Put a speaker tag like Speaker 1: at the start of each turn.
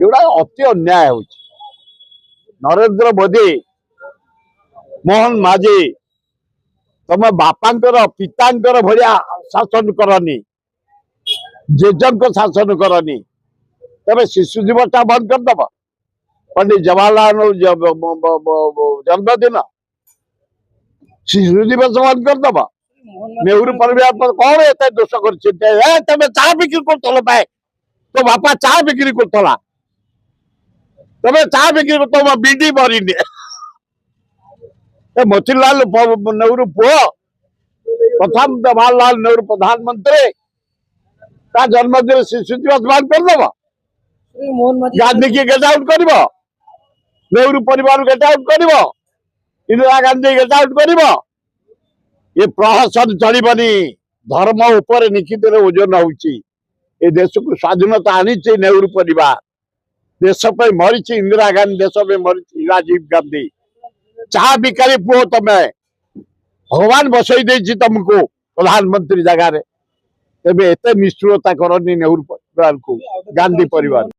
Speaker 1: एगुड़ा अति अन्याय हो नरेंद्र मोदी मोहन माझी तुम बापांकर पितांकर भलिया शासन करनी जेजन को शासन करनी तब शिशु दिवस बंद करदब पंडित जवाहरलाल जन्मदिन शिशु दिवस बंद करदब नेहरू परिवार पर कौन एत दोष कर तमें चाह बिक्री कर तो बापा चाह बिक्री कर तमें चाह बिक्री कर बीडी मरीनी मोतीलाल नेहरू पुओ प्रथम जवाहरलाल नेहरू प्रधानमंत्री का जन्मदिन शिशु दिवस बंद करदब गांधी की गेट आउट कर नेहरू परिवार गेट आउट कर इंदिरा गांधी गेट आउट कर ये प्रहसन चलबनी धर्म उपर निश्चित ओजन हो देश को स्वाधीनता आनी नेहरू परिवार देश पे मरी इंदिरा गांधी देश में मरी राजीव गांधी चाह बिकारी पुओ तमें भगवान बसई दे तुमको प्रधानमंत्री जगह तेज एत निष्ठुरता करनी नेहरू परिवार को गांधी परिवार।